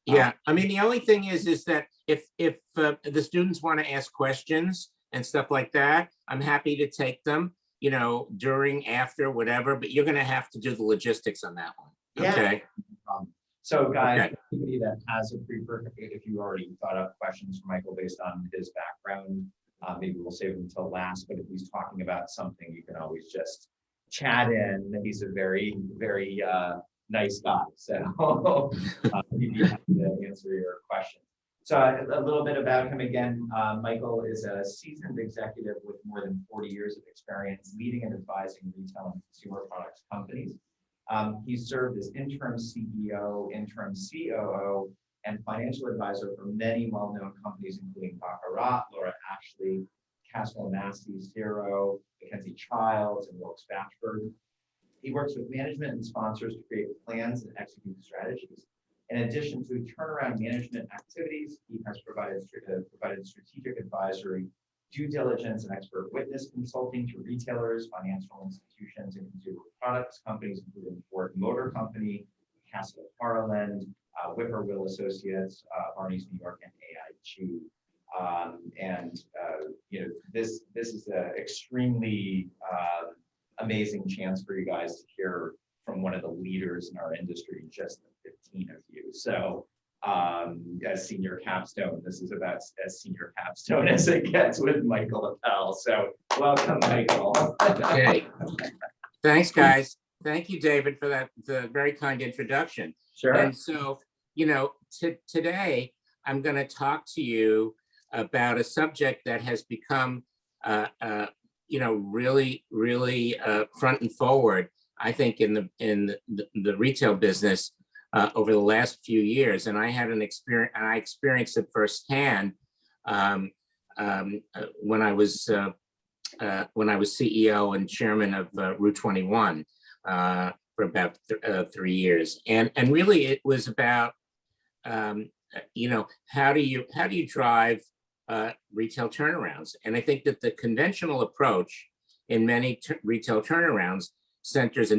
Yeah, I mean, the only thing is that if the students want to ask questions and stuff like that, I'm happy to take them, during, after, whatever, but you're going to have to do the logistics on that one. Yeah. Okay. So guys, Okay. anybody that has a if you already thought up questions for Michael based on his background, maybe we'll save them until last, but if he's talking about something, you can always just chat in. He's a very, very nice guy. So he'd be happy to answer your question. So a little bit about him again. Michael is a seasoned executive with more than 40 years of experience leading and advising retail and consumer products companies. He served as interim CEO, interim COO, and financial advisor for many well-known companies, including Baccarat, Laura Ashley, Caswell Massey, Zero, Mackenzie Childs, and Wilkes Bashford. He works with management and sponsors to create plans and execute strategies. In addition to turnaround management activities, he has provided strategic advisory, due diligence, and expert witness consulting to retailers, financial institutions, and consumer products companies, including Ford Motor Company, Castle Harland, Whippoorwill Associates, Barney's New York, and AIG. This is an extremely amazing chance for you guys to hear from one of the leaders in our industry, just the 15 of you. So as senior capstone, this is about as senior capstone as it gets with Michael Appel. So welcome, Michael. Okay. Thanks, guys. Thank you, David, for the very kind introduction. Sure. And so, today I'm going to talk to you about a subject that has become, really, really front and forward, I think, in the retail business over the last few years. And I had an experience, and I experienced it firsthand when I was CEO and chairman of Route 21 for about 3 years. And really, it was about how do you drive retail turnarounds? And I think that the conventional approach in many retail turnarounds centers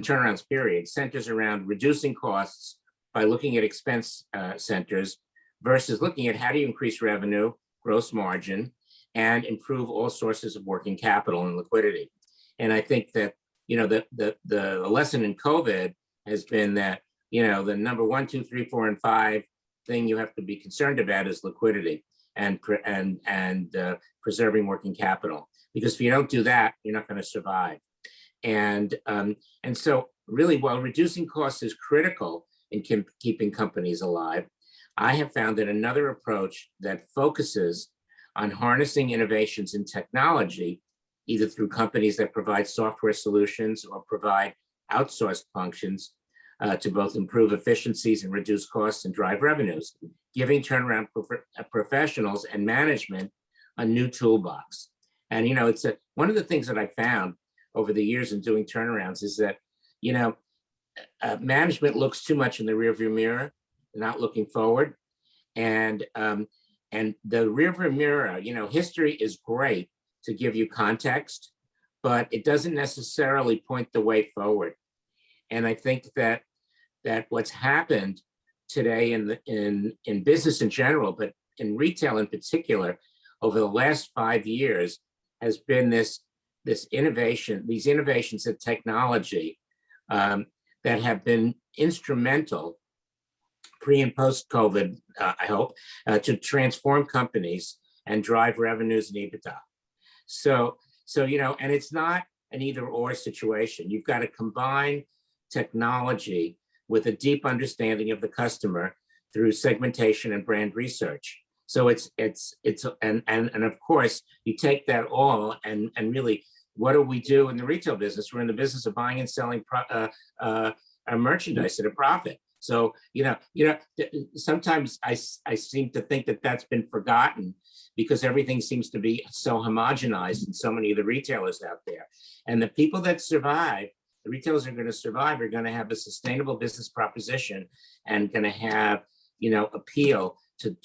around reducing costs by looking at expense centers versus looking at how do you increase revenue, gross margin, and improve all sources of working capital and liquidity. And I think that the lesson in COVID has been that the number 1, 2, 3, 4, and 5 thing you have to be concerned about is liquidity and preserving working capital, because if you don't do that, you're not going to survive. And so really, while reducing costs is critical in keeping companies alive, I have found that another approach that focuses on harnessing innovations in technology, either through companies that provide software solutions or provide outsourced functions to both improve efficiencies and reduce costs and drive revenues, giving turnaround professionals and management a new toolbox. And it's one of the things that I found over the years in doing turnarounds is that management looks too much in the rearview mirror, not looking forward. And the rearview mirror, history is great to give you context, but it doesn't necessarily point the way forward. And I think that what's happened today in business in general, but in retail in particular, over the last 5 years, has been these innovations in technology that have been instrumental pre and post COVID, I hope, to transform companies and drive revenues and EBITDA. So and it's not an either or situation. You've got to combine technology with a deep understanding of the customer through segmentation and brand research. So it's of course you take that all and really, what do we do in the retail business? We're in the business of buying and selling our merchandise at a profit. So sometimes I seem to think that that's been forgotten because everything seems to be so homogenized in so many of the retailers out there. And the people that survive, the retailers are going to survive, are going to have a sustainable business proposition and going to have appeal to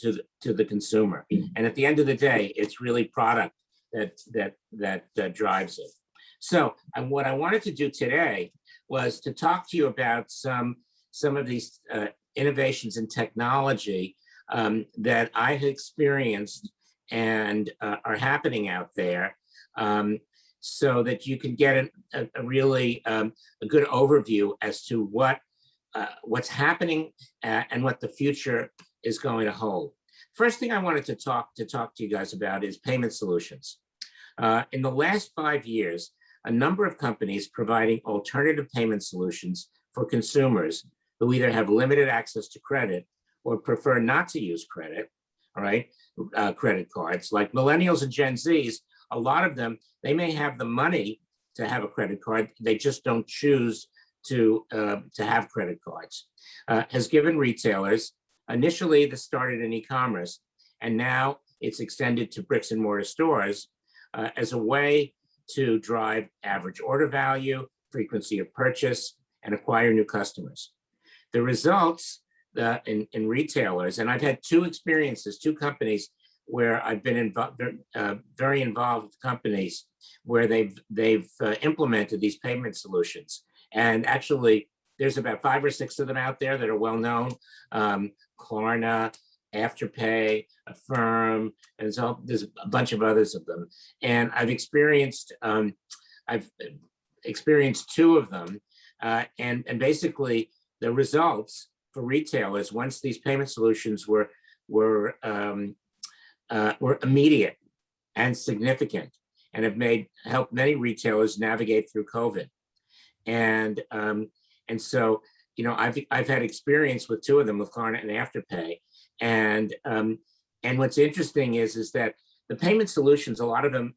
the consumer. And at the end of the day, it's really product that drives it. So, and what I wanted to do today was to talk to you about some of these innovations in technology that I've experienced and are happening out there, so that you can get a really a good overview as to what's happening and what the future is going to hold. First thing I wanted to talk to you guys about is payment solutions. In the last 5 years, a number of companies providing alternative payment solutions for consumers who either have limited access to credit or prefer not to use credit, all right, credit cards. Like millennials and Gen Zs, a lot of them, they may have the money to have a credit card, they just don't choose to have credit cards. Has given retailers, initially this started in e-commerce, and now it's extended to bricks and mortar stores as a way to drive average order value, frequency of purchase, and acquire new customers. The results in retailers, and I've had two experiences, two companies where I've been very involved with companies where they've implemented these payment solutions. And actually, there's about 5 or 6 of them out there that are well known. Klarna, Afterpay, Affirm, and so there's a bunch of others of them. And I've experienced 2 of them, and basically the results for retailers once these payment solutions were immediate and significant, and have helped many retailers navigate through COVID. And so, you know, I've had experience with 2 of them, with Klarna and Afterpay. And what's interesting is that the payment solutions, a lot of them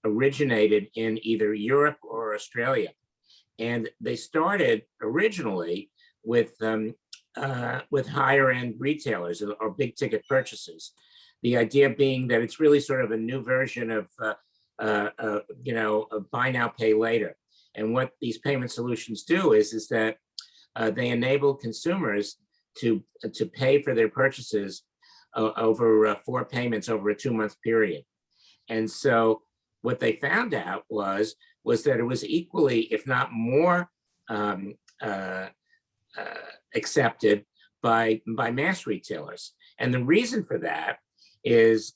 originated in either Europe or Australia, and they started originally with higher end retailers or big ticket purchases. The idea being that it's really sort of a new version of buy now, pay later. And what these payment solutions do is that they enable consumers to pay for their purchases over 4 payments over a 2-month period. And so what they found out was that it was equally, if not more, accepted by mass retailers. And the reason for that is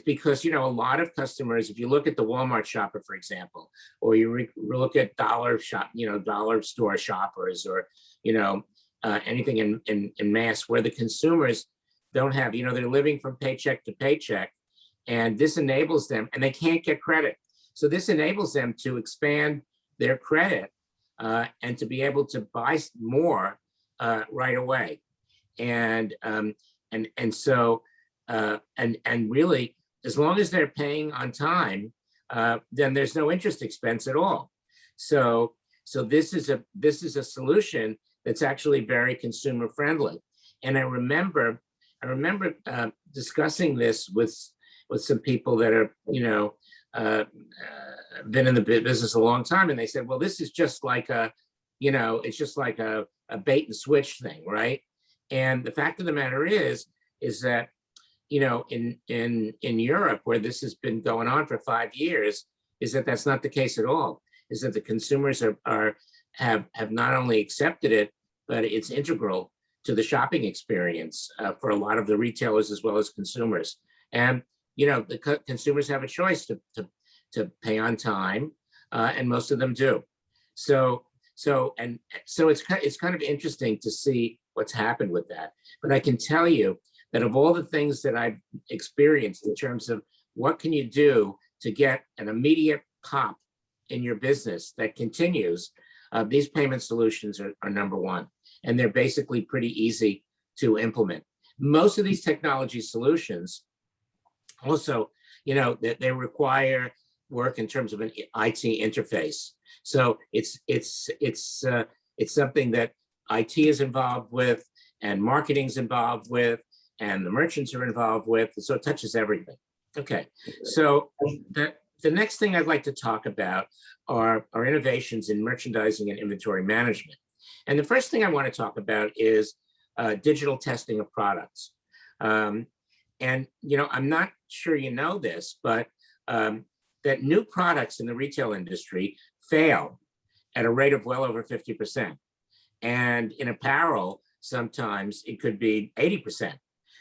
because, you know, a lot of customers, if you look at the Walmart shopper, for example, or you look at dollar store shoppers, or, you know, anything in mass, where the consumers don't have, you know, they're living from paycheck to paycheck, and this enables them, and they can't get credit. So this enables them to expand their credit and to be able to buy more right away. And so really, as long as they're paying on time, then there's no interest expense at all. So this is a solution that's actually very consumer friendly. And I remember discussing this with some people that are, you know, been in the business a long time, and they said, well, this is just like it's just like a bait and switch thing, right? And the fact of the matter is that, you know, in Europe, where this has been going on for 5 years, is that that's not the case at all. Is that the consumers have not only accepted it, but it's integral to the shopping experience for a lot of the retailers as well as consumers. And, you know, the consumers have a choice to pay on time, and most of them do. So it's kind of interesting to see what's happened with that. But I can tell you that of all the things that I've experienced in terms of what can you do to get an immediate pop in your business that continues, these payment solutions are number one, and they're basically pretty easy to implement. Most of these technology solutions also, you know, they require work in terms of an IT interface. So it's something that IT is involved with, and marketing's involved with, and the merchants are involved with, so it touches everything. Okay, so the next thing I'd like to talk about are innovations in merchandising and inventory management. And the first thing I want to talk about is digital testing of products. And, you know, I'm not sure you know this, but that new products in the retail industry fail at a rate of well over 50%. And in apparel, sometimes it could be 80%.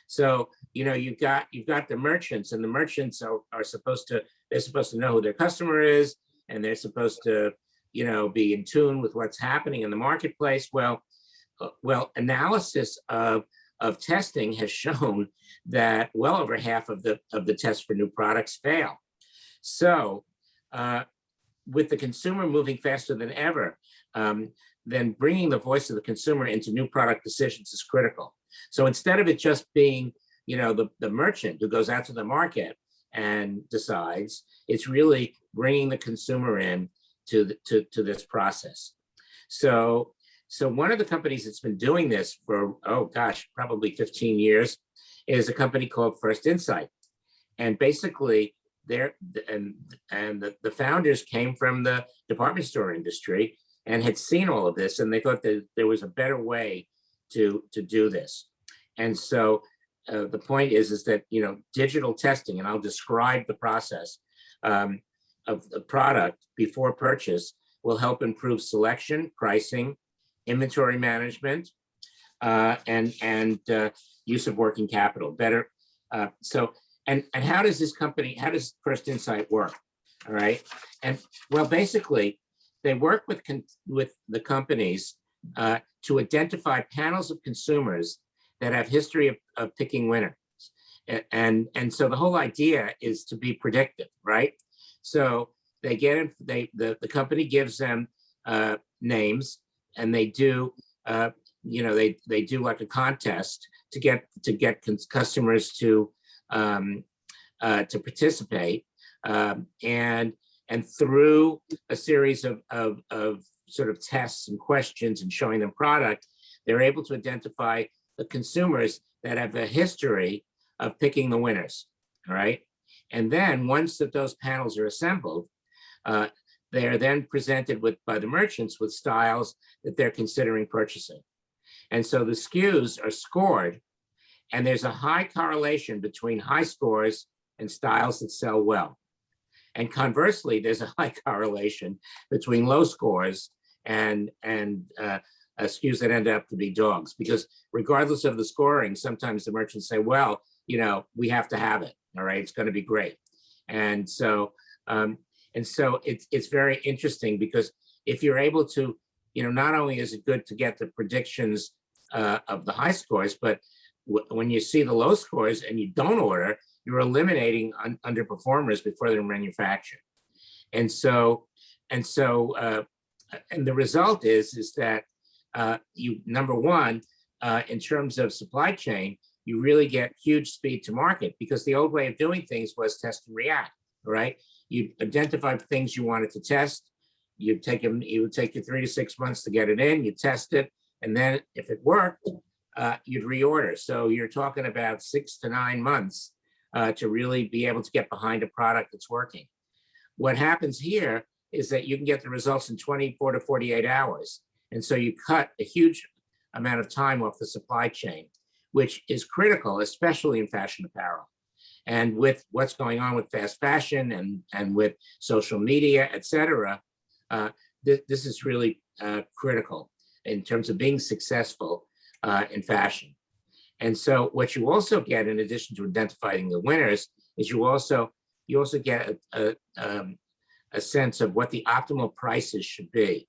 So, you've got the merchants, and the merchants are supposed to, they're supposed to know who their customer is, and they're supposed to, be in tune with what's happening in the marketplace. Well, analysis of testing has shown that well over half of the tests for new products fail. So with the consumer moving faster than ever, then bringing the voice of the consumer into new product decisions is critical. So instead of it just being, the merchant who goes out to the market and decides, it's really bringing the consumer in to this process. So one of the companies that's been doing this for, oh gosh, probably 15 years is a company called First Insight. And basically the founders came from the department store industry and had seen all of this, and they thought that there was a better way to do this. And so the point is that, digital testing, and I'll describe the process of the product before purchase, will help improve selection, pricing, inventory management, and use of working capital better. And how does how does First Insight work? All right. And well, basically, they work with the companies to identify panels of consumers that have history of picking winners. And so the whole idea is to be predictive, right? So they get the company gives them names, and they do they do like a contest to get customers to participate, and through a series of sort of tests and questions and showing them product, they're able to identify the consumers that have a history of picking the winners. All right. And then once those panels are assembled, they are then presented by the merchants with styles that they're considering purchasing. And so the SKUs are scored, and there's a high correlation between high scores and styles that sell well. And conversely, there's a high correlation between low scores and SKUs that end up to be dogs, because regardless of the scoring, sometimes the merchants say, well, we have to have it. All right, it's going to be great. And so it's very interesting, because if you're able to, not only is it good to get the predictions of the high scores, but when you see the low scores and you don't order, you're eliminating underperformers before they're manufactured. And the result is that you, number one, in terms of supply chain, you really get huge speed to market, because the old way of doing things was test and react, right? You identify things you wanted to test. It would take you 3 to 6 months to get it in, you test it, and then if it worked, you'd reorder. So you're talking about 6 to 9 months to really be able to get behind a product that's working. What happens here is that you can get the results in 24 to 48 hours. And so you cut a huge amount of time off the supply chain, which is critical, especially in fashion apparel. And with what's going on with fast fashion and with social media, et cetera, this is really critical in terms of being successful in fashion. And so what you also get, in addition to identifying the winners, is you also get a sense of what the optimal prices should be.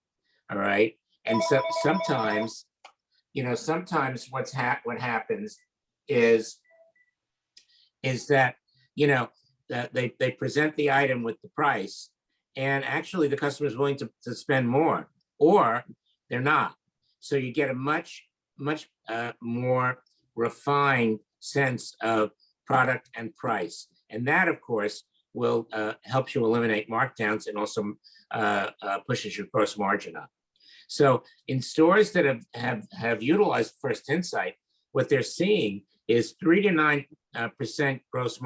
All right. And so sometimes what happens is that, that they present the item with the price, and actually the customer is willing to spend more, or they're not. So you get a much more refined sense of product and price. And that, of course, will help you eliminate markdowns, and also pushes your gross margin up. So in stores that have utilized First Insight, what they're seeing is 3 to 9% gross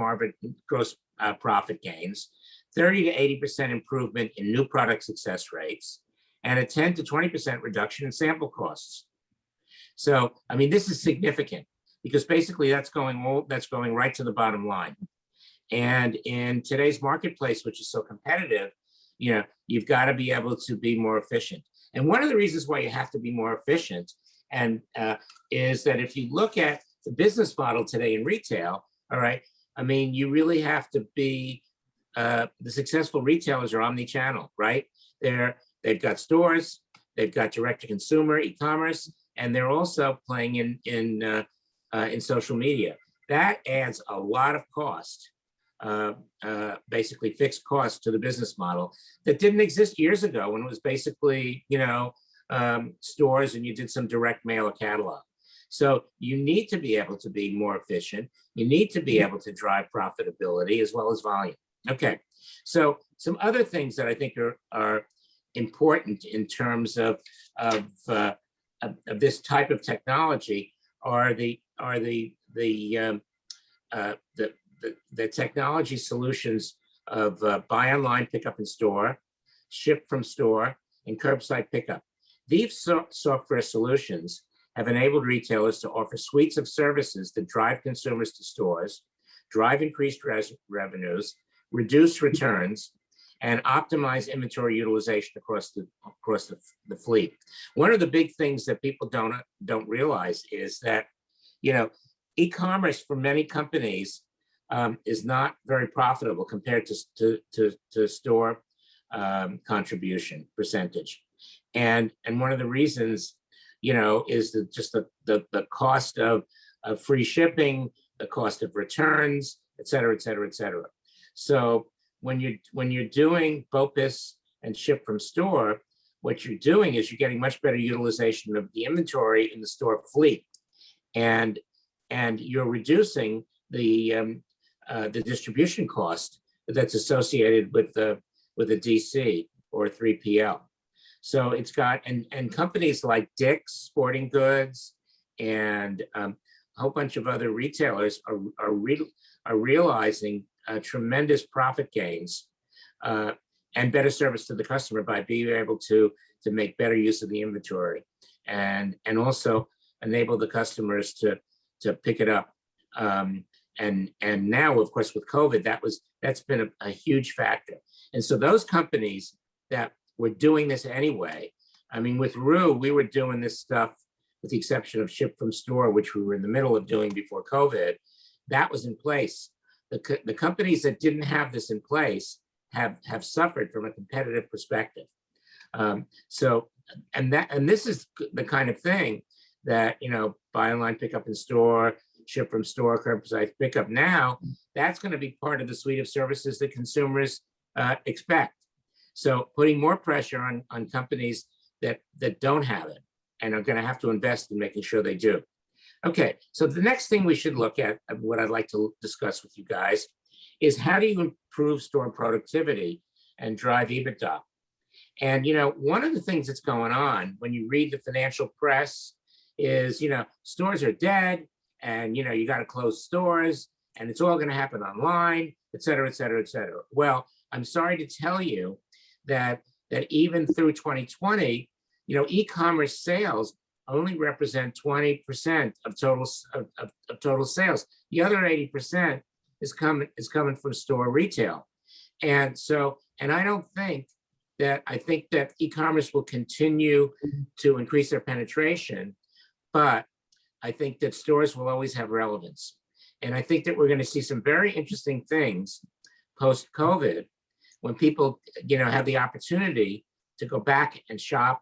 profit gains, 30 to 80% improvement in new product success rates, and a 10 to 20% reduction in sample costs. So, I mean, this is significant, because basically that's going right to the bottom line. And in today's marketplace, which is so competitive, you've got to be able to be more efficient. And one of the reasons why you have to be more efficient, and is that if you look at the business model today in retail, all right, I mean, you really have to be, the successful retailers are omni-channel, right? They've got stores, they've got direct-to-consumer e-commerce, and they're also playing in social media. That adds a lot of cost, basically fixed costs to the business model that didn't exist years ago when it was basically, stores and you did some direct mail or catalog. So you need to be able to be more efficient. You need to be able to drive profitability as well as volume. Okay, so some other things that I think are important in terms of this type of technology are the technology solutions of buy online, pick up in store, ship from store, and curbside pickup. These software solutions have enabled retailers to offer suites of services that drive consumers to stores, drive increased revenues, reduce returns, and optimize inventory utilization across the fleet. One of the big things that people don't realize is that, e-commerce for many companies is not very profitable compared to store contribution percentage. And one of the reasons, is just the cost of free shipping, the cost of returns, et cetera, et cetera, et cetera. So when you're doing BOPIS and ship from store, what you're doing is you're getting much better utilization of the inventory in the store fleet, and you're reducing the distribution cost that's associated with the DC or 3PL. So it's got, and companies like Dick's Sporting Goods and a whole bunch of other retailers are realizing tremendous profit gains and better service to the customer by being able to make better use of the inventory and also enable the customers to pick it up. And now, of course, with COVID, that's been a huge factor. And so those companies that were doing this anyway, I mean, with Rue, we were doing this stuff with the exception of ship from store, which we were in the middle of doing before COVID. That was in place. The companies that didn't have this in place have suffered from a competitive perspective. So this is the kind of thing that, buy online, pick up in store, ship from store, curbside pickup. Now, that's going to be part of the suite of services that consumers expect. So putting more pressure on companies that don't have it and are going to have to invest in making sure they do. Okay, so the next thing we should look at, what I'd like to discuss with you guys, is how do you improve store productivity and drive EBITDA? And, one of the things that's going on when you read the financial press is, stores are dead and, you got to close stores and it's all going to happen online, et cetera, et cetera, et cetera. Well, I'm sorry to tell you that even through 2020, e-commerce sales only represent 20% of total sales. The other 80% is coming from store retail. And I think that e-commerce will continue to increase their penetration, but I think that stores will always have relevance. And I think that we're going to see some very interesting things post-COVID when people, have the opportunity to go back and shop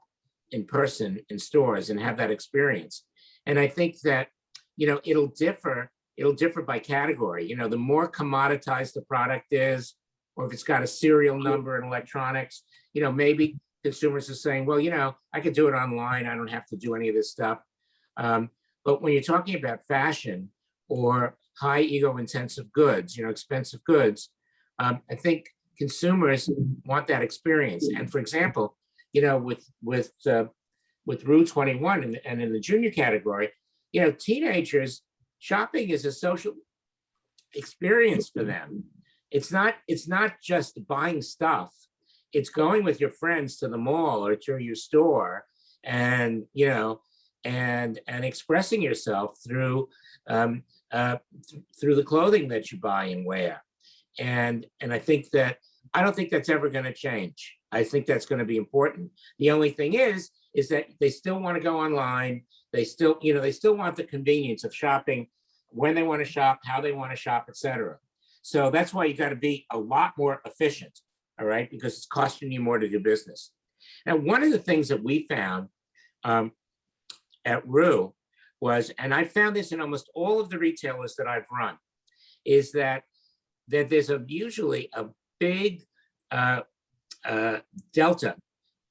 in person in stores and have that experience. And I think that, it'll differ by category. The more commoditized the product is, or if it's got a serial number in electronics, maybe consumers are saying, well, I could do it online. I don't have to do any of this stuff. But when you're talking about fashion or high ego intensive goods, expensive goods, I think consumers want that experience. And for example, with Rue 21 and in the junior category, teenagers, shopping is a social experience for them. It's not just buying stuff. It's going with your friends to the mall or to your store and, and expressing yourself through the clothing that you buy and wear. And I don't think that's ever going to change. I think that's going to be important. The only thing is is that they still want to go online. They still, they still want the convenience of shopping when they want to shop, how they want to shop, etc. So that's why you got to be a lot more efficient, all right, because it's costing you more to do business. Now, one of the things that we found at RU was, and I found this in almost all of the retailers that I've run, is that there's usually a big delta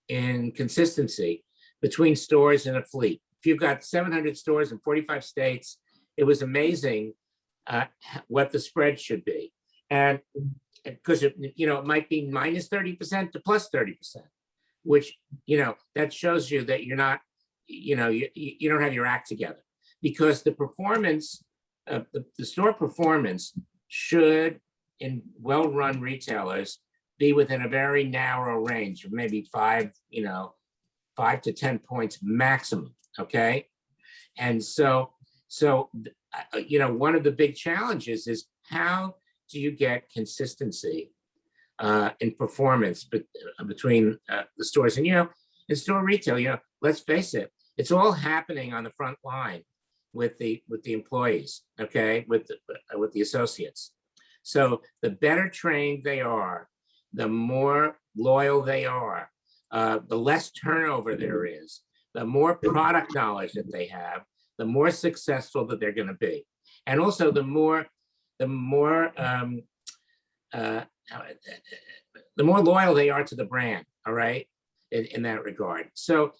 in consistency between stores and a fleet. If you've got 700 stores in 45 states, it was amazing what the spread should be. And because it might be minus 30% to plus 30%, which, that shows you that you're not, you don't have your act together, because the performance, the store performance should, in well-run retailers, be within a very narrow range of maybe 5 to 10 points maximum. Okay. And so, one of the big challenges is, how do you get consistency in performance between the stores? And, in store retail, let's face it, it's all happening on the front line with the employees, okay, with the associates. So the better trained they are, the more loyal they are, the less turnover there is, the more product knowledge that they have, the more successful that they're going to be, and also the more loyal they are to the brand. All right, in that regard. So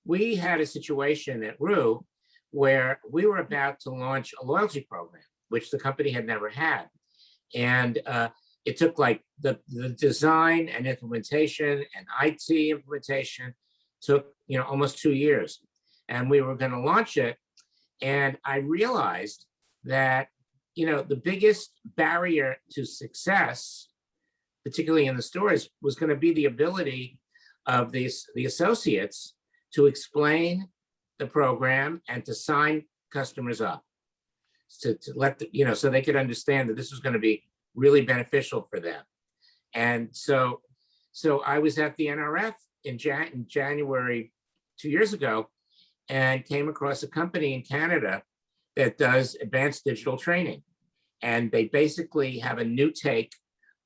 we had a situation at RU where we were about to launch a loyalty program, which the company had never had, and it took like the design and implementation and IT implementation took almost 2 years, and we were going to launch it. And I realized that the biggest barrier to success, particularly in the stores, was going to be the ability of the associates to explain the program and to sign customers up, to let so they could understand that this was going to be really beneficial for them. And so I was at the NRF in January 2 years ago, and came across a company in Canada that does advanced digital training. And they basically have a new take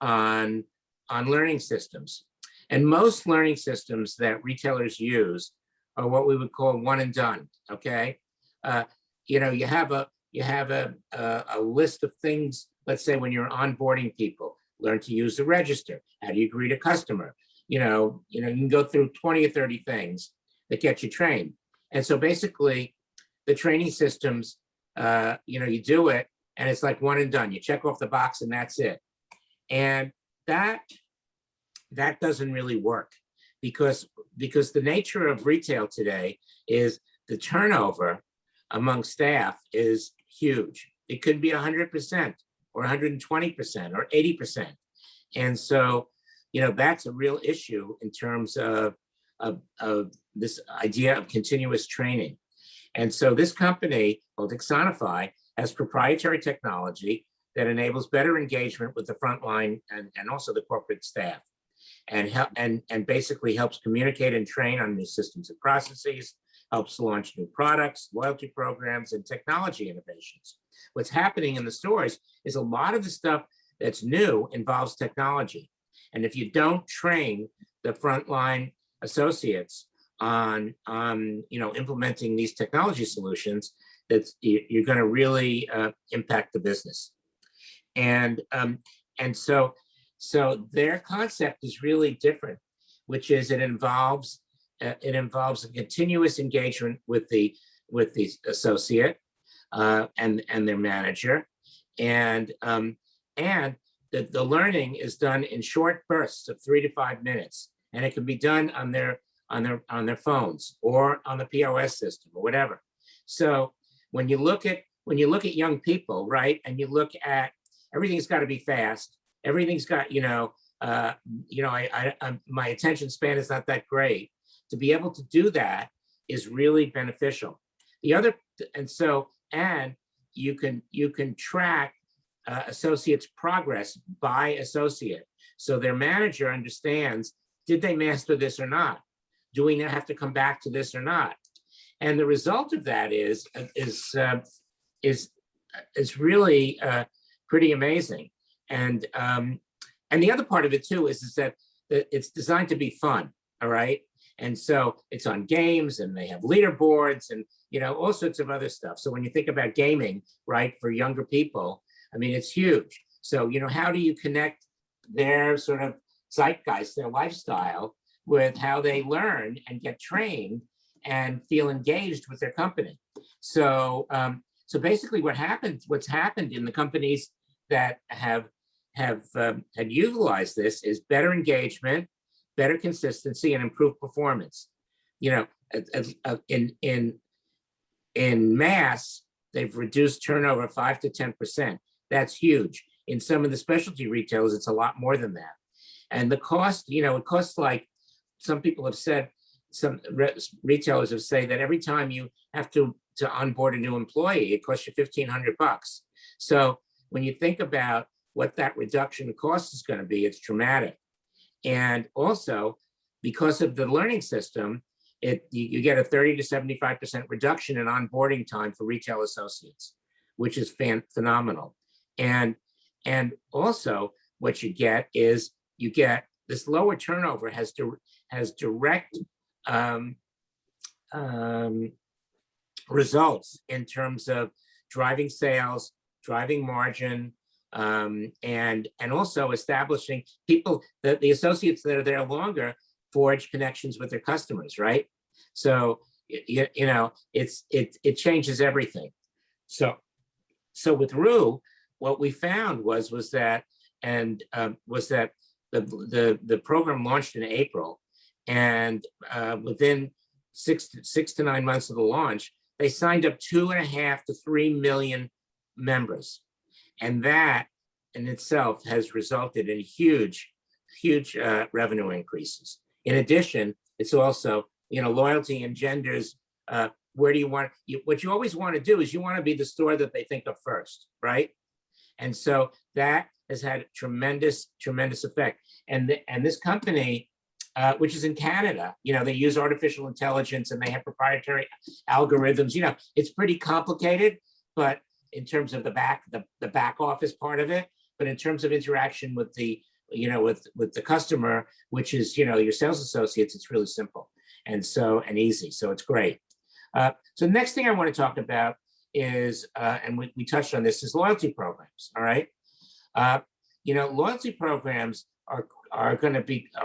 on learning systems. And most learning systems that retailers use are what we would call one and done. Okay, you have a list of things. Let's say when you're onboarding people, learn to use the register. How do you greet a customer? You can go through 20 or 30 things that get you trained. And so basically, the training systems, you do it, and it's like one and done. You check off the box, and that's it. And that doesn't really work, because the nature of retail today is the turnover among staff is huge. It could be 100% or 120% or 80%. And so, that's a real issue in terms of this idea of continuous training. And so this company called Exonify has proprietary technology that enables better engagement with the frontline and also the corporate staff, and basically helps communicate and train on new systems and processes, helps launch new products, loyalty programs, and technology innovations. What's happening in the stores is a lot of the stuff that's new involves technology. And if you don't train the frontline associates on implementing these technology solutions, you're going to really impact the business. And so their concept is really different, which is it involves a continuous engagement with the associate and their manager, and the learning is done in short bursts of 3 to 5 minutes, and it can be done on their phones or on the POS system or whatever. So when you look at young people, right, and you look at everything's got to be fast, everything's got my attention span is not that great. To be able to do that is really beneficial. And you can track associates' progress by associate, so their manager understands, did they master this or not? do we now have to come back to this or not? And the result of that is really pretty amazing. And the other part of it too is that it's designed to be fun. All right. And so it's on games, and they have leaderboards and, all sorts of other stuff. So when you think about gaming, right, for younger people, I mean, it's huge. So, how do you connect their sort of zeitgeist, their lifestyle, with how they learn and get trained and feel engaged with their company? So, so basically what's happened in the companies that have utilized this is better engagement, better consistency, and improved performance. In mass, they've reduced turnover 5 to 10%. That's huge. In some of the specialty retailers, it's a lot more than that. And the cost, it costs, like some people have said, some retailers have said that every time you have to onboard a new employee, it costs you $1,500. So when you think about what that reduction in cost is going to be, it's dramatic. And also, because of the learning system, you get a 30 to 75% reduction in onboarding time for retail associates, which is phenomenal. And also, what you get is this lower turnover has direct results in terms of driving sales, driving margin, and also establishing people, the associates that are there longer forge connections with their customers, right? So it changes everything. So with RU, what we found was that the program launched in April, and within 6 to 9 months of the launch, they signed up 2.5 to 3 million members. And that in itself has resulted in huge revenue increases. In addition, it's also, loyalty engenders, where do you want, what you always want to do is you want to be the store that they think of first, right? And so that has had tremendous effect. And this company, which is in Canada, they use artificial intelligence and they have proprietary algorithms. It's pretty complicated, but in terms of the back office part of it, but in terms of interaction with the with the customer, which is your sales associates, it's really simple and easy. So it's great. So the next thing I want to talk about is, and we touched on this, is loyalty programs. All right, loyalty programs are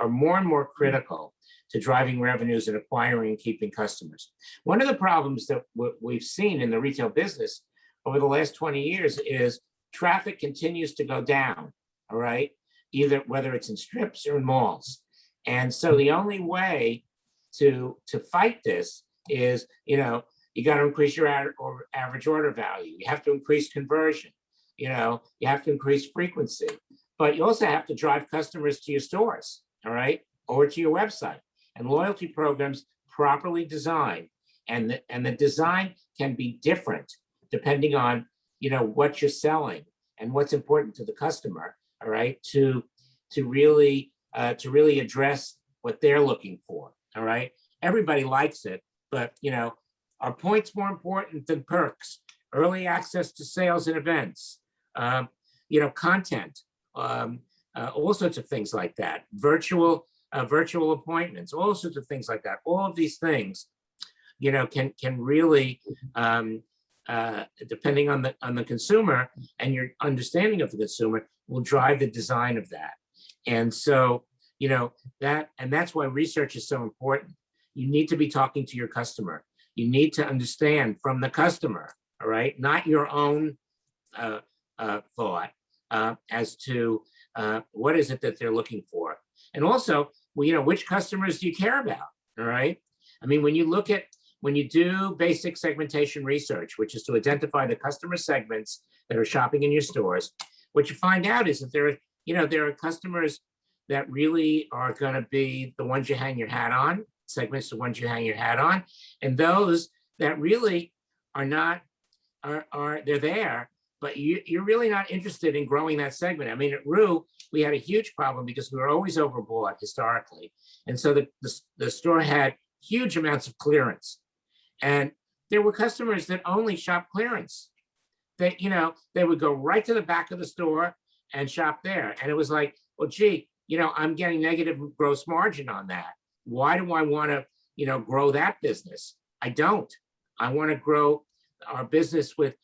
more and more critical to driving revenues and acquiring and keeping customers. One of the problems that we've seen in the retail business over the last 20 years is traffic continues to go down, all right? Whether it's in strips or in malls. And so the only way to fight this is, you got to increase your average order value. You have to increase conversion. You have to increase frequency, but you also have to drive customers to your stores, all right? Or to your website. And loyalty programs properly designed, and the design can be different depending on what you're selling and what's important to the customer, all right, to really address what they're looking for, all right. Everybody likes it, but are points more important than perks? Early access to sales and events, content, all sorts of things like that, virtual appointments, all sorts of things like that. All of these things, can really, depending on the consumer and your understanding of the consumer, will drive the design of that. And so, that's why research is so important. You need to be talking to your customer. You need to understand from the customer, all right, not your own thought as to what is it that they're looking for. And also, which customers do you care about, all right? I mean, when you do basic segmentation research, which is to identify the customer segments that are shopping in your stores, what you find out is that there are customers that really are going to be the ones you hang your hat on, segments the ones you hang your hat on, and those that really are not, they're there, you're really not interested in growing that segment. I mean, at Rue, we had a huge problem because we were always overbought historically. And so the store had huge amounts of clearance. And there were customers that only shop clearance. They, they would go right to the back of the store and shop there. And it was like, well, gee, I'm getting negative gross margin on that. Why do I want to, grow that business? I don't. I want to grow our business with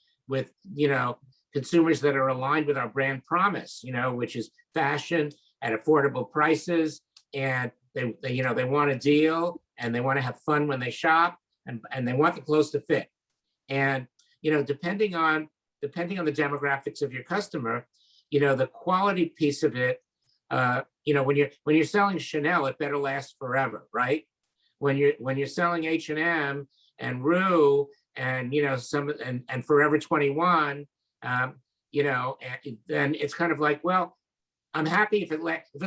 consumers that are aligned with our brand promise, which is fashion at affordable prices, and they want a deal, and they want to have fun when they shop, and they want the clothes to fit. And depending on the demographics of your customer, the quality piece of it, when you're selling Chanel, it better last forever, right? When you're selling H&M and Rue and and Forever 21, then it's kind of like, well, I'm happy if it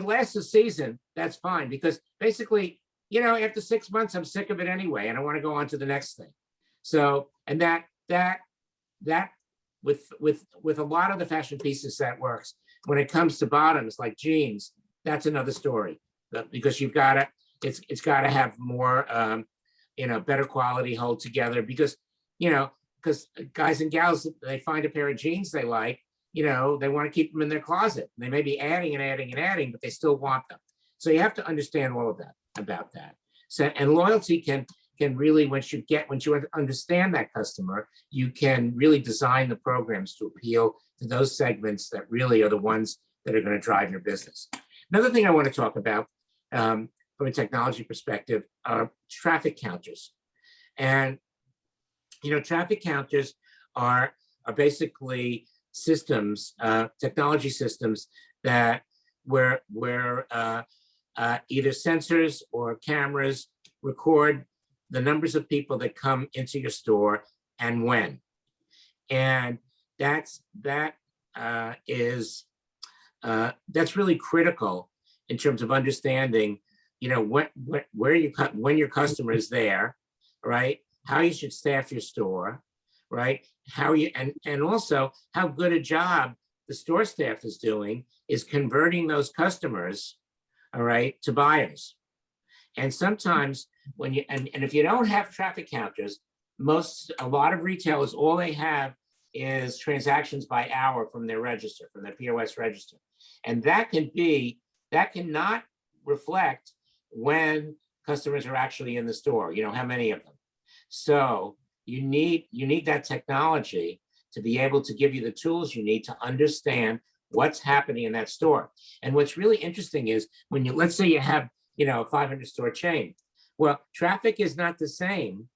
lasts a season, that's fine, because basically, after 6 months, I'm sick of it anyway, and I want to go on to the next thing. So, and that with a lot of the fashion pieces that works. When it comes to bottoms like jeans, that's another story, because it's got to have more, better quality, hold together, because guys and gals, they find a pair of jeans they like, they want to keep them in their closet. They may be adding and adding and adding, but they still want them. So you have to understand all of that about that. So, and loyalty can really, once you understand that customer, you can really design the programs to appeal to those segments that really are the ones that are going to drive your business. Another thing I want to talk about from a technology perspective are traffic counters. And traffic counters are basically systems, technology systems that where either sensors or cameras record the numbers of people that come into your store and when. And that's really critical in terms of understanding, when your customer is there, right? How you should staff your store, right? And also how good a job the store staff is doing is converting those customers, all right, to buyers. And sometimes and if you don't have traffic counters, a lot of retailers, all they have is transactions by hour from their register, from their POS register. And that cannot reflect when customers are actually in the store, how many of them. So you need that technology to be able to give you the tools you need to understand what's happening in that store. And what's really interesting is when let's say you have, a 500 store chain. Well, traffic is not the same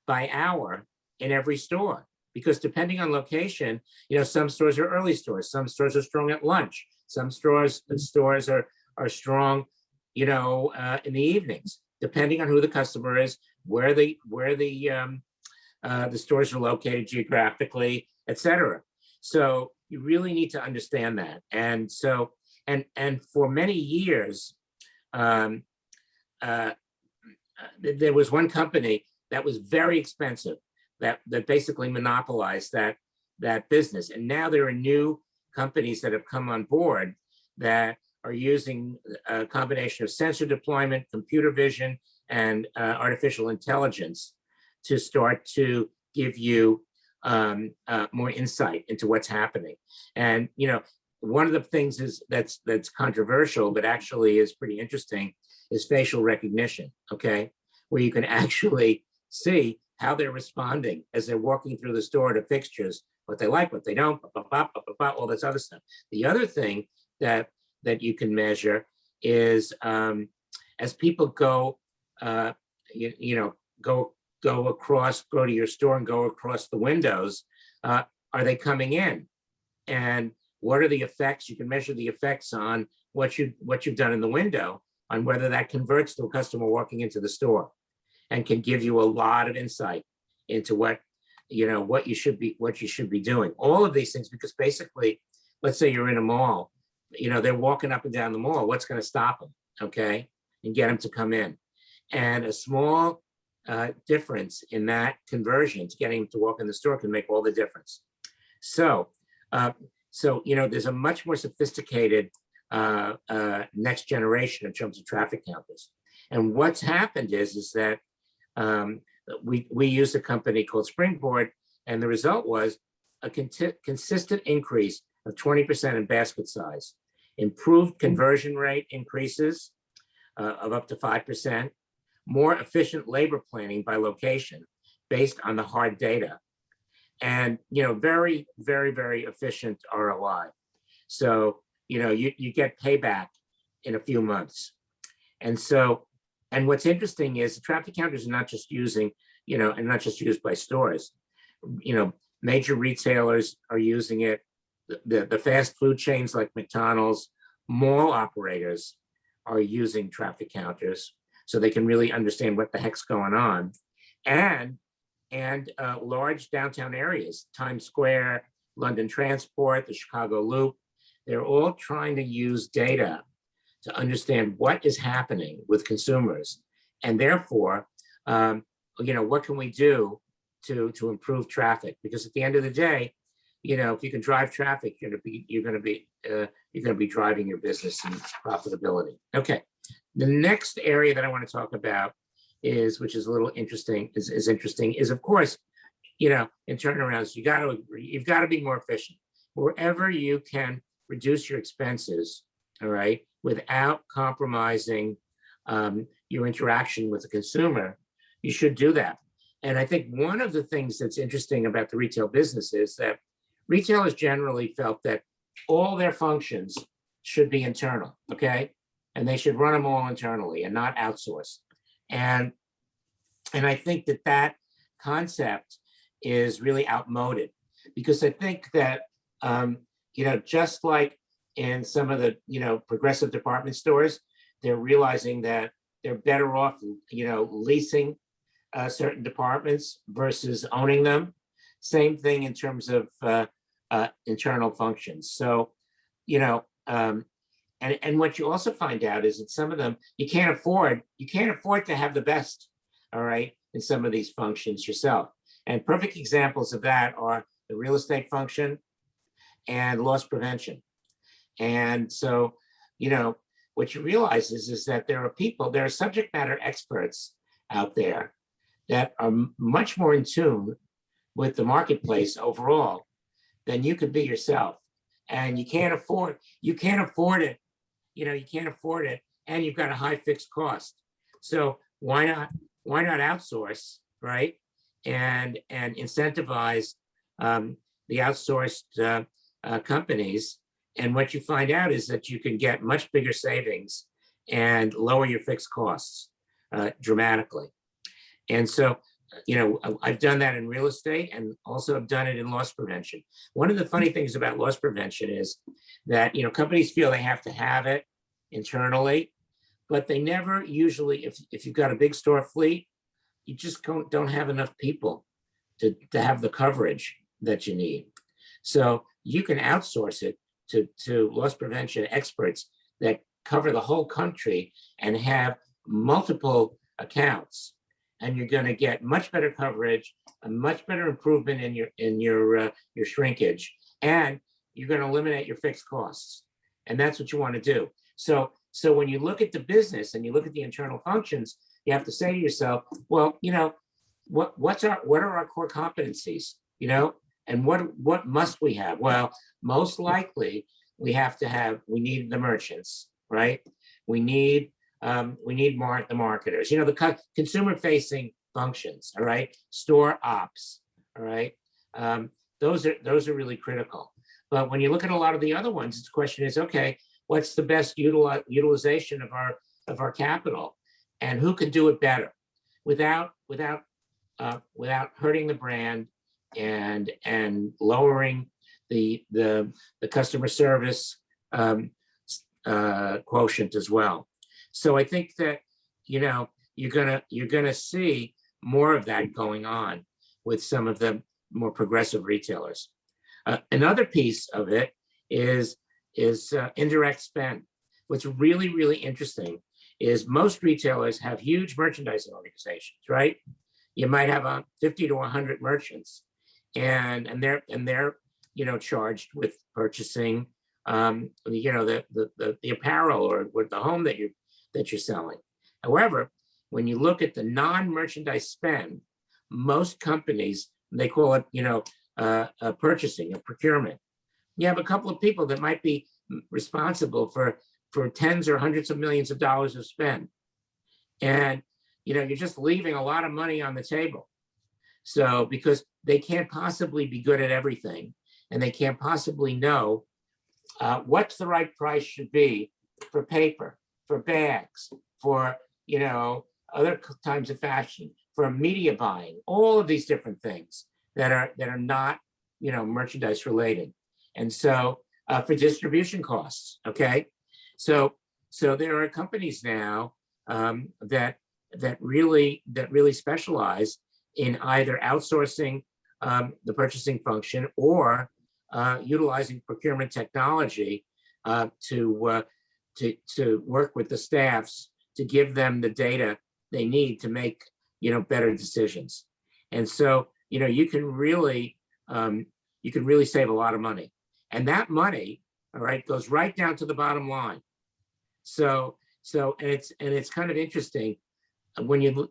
by hour in every store, because depending on location, some stores are early stores, some stores are strong at lunch, some stores are strong, in the evenings, depending on who the customer is, where the stores are located geographically, etc. So you really need to understand that. And so, and for many years, there was one company that was very expensive that basically monopolized that business. And now there are new companies that have come on board that are using a combination of sensor deployment, computer vision, and artificial intelligence to start to give you more insight into what's happening. And one of the things that's controversial, but actually is pretty interesting, is facial recognition. Okay, where you can actually see how they're responding as they're walking through the store to fixtures, what they like, what they don't, all this other stuff. The other thing that you can measure is as people go to your store and go across the windows, are they coming in? And what are the effects? You can measure the effects on what you've done in the window, on whether that converts to a customer walking into the store, and can give you a lot of insight into what you should be doing. All of these things, because basically, let's say you're in a mall, they're walking up and down the mall. What's going to stop them? Okay, and get them to come in. And a small difference in that conversion to getting them to walk in the store can make all the difference. So So, you know, there's a much more sophisticated next generation in terms of traffic counters. And what's happened is that we used a company called Springboard, and the result was a consistent increase of 20% in basket size, improved conversion rate increases of up to 5%, more efficient labor planning by location based on the hard data, and, you know, very, very, very efficient ROI. So, you know, you get payback in a few months. And so, and what's interesting is the traffic counters are not just using, you know, and not just used by stores. You know, major retailers are using it. The fast food chains like McDonald's, mall operators are using traffic counters so they can really understand what the heck's going on. And large downtown areas, Times Square, London Transport, the Chicago Loop, they're all trying to use data to understand what is happening with consumers. And therefore, you know, what can we do to improve traffic? Because at the end of the day, you know, if you can drive traffic, you're going to be driving your business and profitability. Okay. The next area that I want to talk about is, which is a little interesting, is of course, you know, in turnarounds, you've got to be more efficient. Wherever you can reduce your expenses, all right, without compromising your interaction with the consumer, you should do that. And I think one of the things that's interesting about the retail business is that retailers generally felt that all their functions should be internal, okay? And they should run them all internally and not outsource. And I think that concept is really outmoded, because I think that, you know, just like in some of the, you know, progressive department stores, they're realizing that they're better off, you know, leasing certain departments versus owning them. Same thing in terms of internal functions. So, you know, and what you also find out is that some of them you can't afford to have the best, all right, in some of these functions yourself. And perfect examples of that are the real estate function and loss prevention. And so, you know, what you realize is that there are subject matter experts out there that are much more in tune with the marketplace overall than you could be yourself. And you can't afford it. You know, you can't afford it, and you've got a high fixed cost. So why not outsource, right? And incentivize the outsourced companies. And what you find out is that you can get much bigger savings and lower your fixed costs dramatically. And so, you know, I've done that in real estate, and also I've done it in loss prevention. One of the funny things about loss prevention is that, you know, companies feel they have to have it internally, but they never usually, if you've got a big store fleet, you just don't have enough people to have the coverage that you need. So you can outsource it to loss prevention experts that cover the whole country and have multiple accounts, and you're going to get much better coverage, a much better improvement in your shrinkage, and you're going to eliminate your fixed costs. And that's what you want to do. So when you look at the business and you look at the internal functions, you have to say to yourself, well, you know, what are our core competencies, you know, and what must we have? Well, most likely we need the merchants, right? We need the marketers, you know, the consumer facing functions, all right? Store ops, all right? Those are really critical. But when you look at a lot of the other ones, the question is, okay, what's the best utilization of our capital, and who can do it better without hurting the brand and lowering the customer service quotient as well. So I think that, you know, you're gonna see more of that going on with some of the more progressive retailers. Another piece of it is indirect spend. What's really, really interesting is most retailers have huge merchandising organizations, right? You might have 50 to 100 merchants, and they're charged with purchasing, the apparel or with the home that you're selling. However, when you look at the non-merchandise spend, most companies, they call it, purchasing or procurement. You have a couple of people that might be responsible for tens or hundreds of millions of dollars of spend. And, you're just leaving a lot of money on the table. So, because they can't possibly be good at everything, and they can't possibly know what's the right price should be for paper, for bags, for, other types of fashion, for media buying, all of these different things that are not, merchandise related. And so for distribution costs, okay? So there are companies now that really specialize in either outsourcing the purchasing function or utilizing procurement technology to work with the staffs to give them the data they need to make better decisions. And so you can really save a lot of money, and that money, all right, goes right down to the bottom line. So and it's kind of interesting when you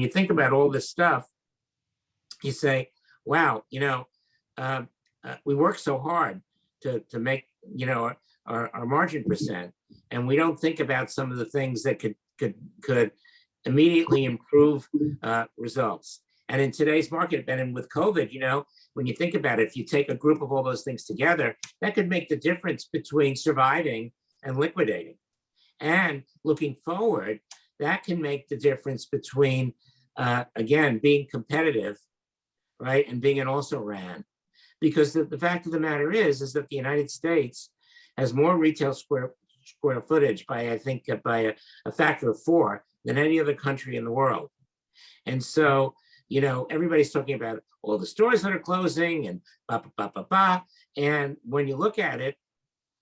think about all this stuff. You say, wow, we work so hard to make our margin percent, and we don't think about some of the things that could immediately improve results. And in today's market, and with COVID, when you think about it, if you take a group of all those things together, that could make the difference between surviving and liquidating. And looking forward, that can make the difference between, again, being competitive, right, and being an also-ran. Because the fact of the matter is that the United States has more retail square footage by, I think, by a factor of 4 than any other country in the world. And so, everybody's talking about all the stores that are closing and and when you look at it,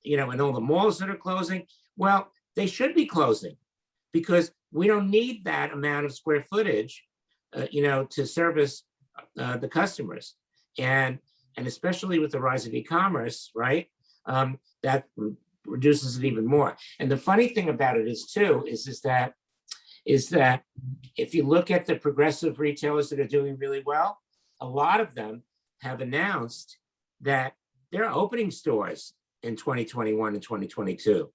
and all the malls that are closing, well, they should be closing because we don't need that amount of square footage, to service the customers. And especially with the rise of e-commerce, right? That reduces it even more. And the funny thing about it is that if you look at the progressive retailers that are doing really well, a lot of them have announced that they're opening stores in 2021 and 2022.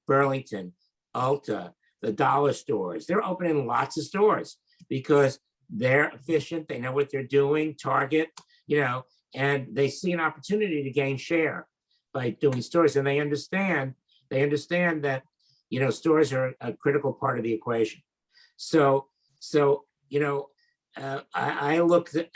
Burlington, Ulta, the dollar stores, they're opening lots of stores because they're efficient, they know what they're doing, Target, and they see an opportunity to gain share by doing stores. And they understand that, stores are a critical part of the equation. So I look at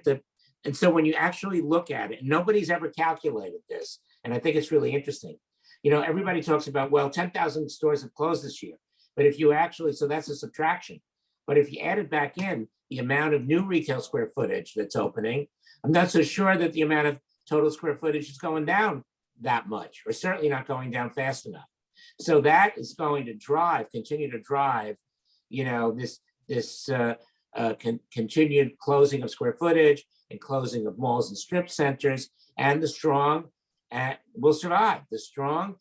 the, and so when you actually look at it, nobody's ever calculated this, and I think it's really interesting. Everybody talks about, well, 10,000 stores have closed this year, but if you actually, so that's a subtraction. But if you added back in the amount of new retail square footage that's opening, I'm not so sure that the amount of total square footage is going down that much, or certainly not going down fast enough. So that is going to continue to drive, this continued closing of square footage and closing of malls and strip centers, and the strong will survive. The strong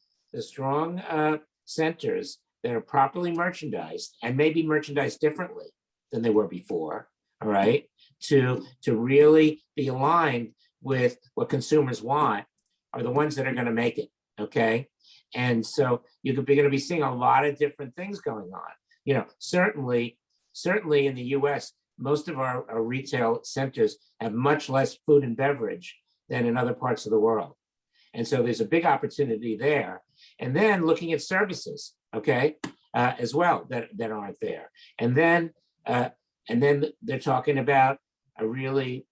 centers that are properly merchandised and maybe merchandised differently than they were before, all right, to really be aligned with what consumers want are the ones that are going to make it, okay? And so you're going to be seeing a lot of different things going on. Certainly in the US, most of our retail centers have much less food and beverage than in other parts of the world. And so there's a big opportunity there. And then looking at services, okay, as well, that aren't there. And then they're talking about a really,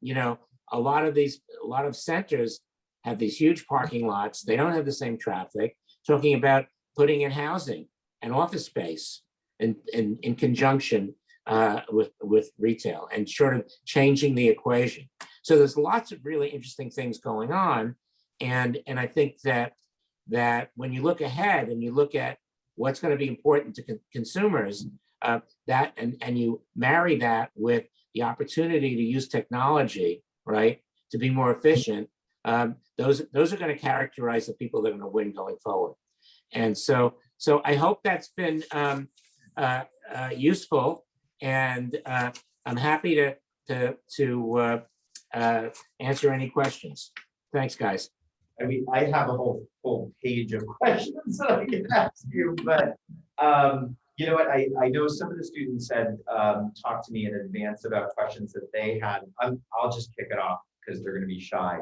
a lot of centers have these huge parking lots. They don't have the same traffic. Talking about putting in housing and office space in conjunction with retail and sort of changing the equation. So there's lots of really interesting things going on. And I think that when you look ahead and you look at what's going to be important to consumers, that and you marry that with the opportunity to use technology, right, to be more efficient, those are going to characterize the people that are going to win going forward. And so I hope that's been useful, and I'm happy to answer any questions. Thanks, guys. I mean, I have a whole page of questions that I can ask you, but you know what? I know some of the students had talked to me in advance about questions that they had. I'll just kick it off because they're going to be shy.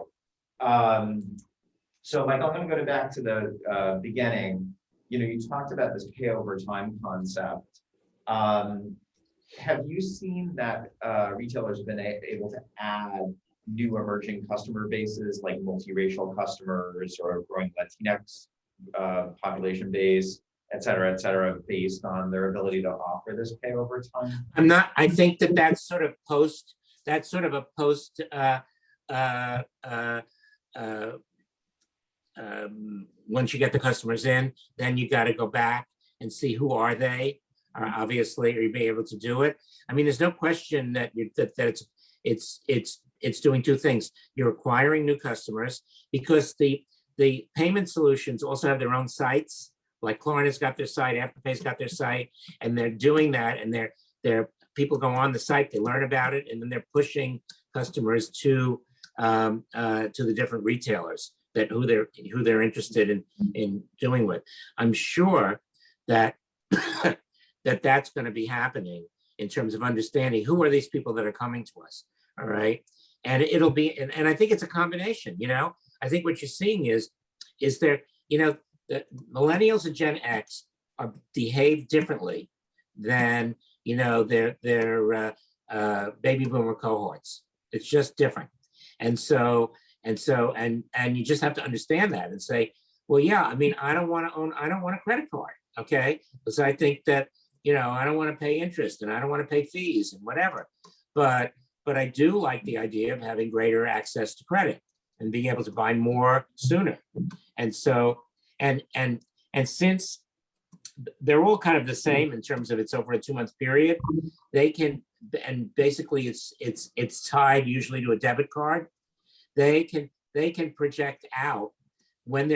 So, Michael, I'm going to go back to the beginning. You know, you talked about this pay over time concept. Have you seen that retailers have been able to add new emerging customer bases like multiracial customers or growing Latinx population base, et cetera, based on their ability to offer this pay over time? I think that's sort of a post once you get the customers in, then you got to go back and see who are they. Obviously, are you be able to do it? I mean, there's no question that it's doing two things. You're acquiring new customers because the payment solutions also have their own sites. Like Klarna's got their site, Afterpay's got their site, and they're doing that. And they're people go on the site, they learn about it, and then they're pushing customers to the different retailers who they're interested in doing with. I'm sure that that's going to be happening in terms of understanding who are these people that are coming to us. All right. And it'll be, and I think it's a combination, you know. I think what you're seeing is there, you know, the millennials and Gen X behave differently than, you know, their baby boomer cohorts. It's just different. And you just have to understand that and say, well, yeah, I mean, I don't want a credit card. Okay. Because I think that, you know, I don't want to pay interest and I don't want to pay fees and whatever. But I do like the idea of having greater access to credit and being able to buy more sooner. And so, and since they're all kind of the same in terms of it's over a 2-month period, they can, and basically it's tied usually to a debit card. They can project out when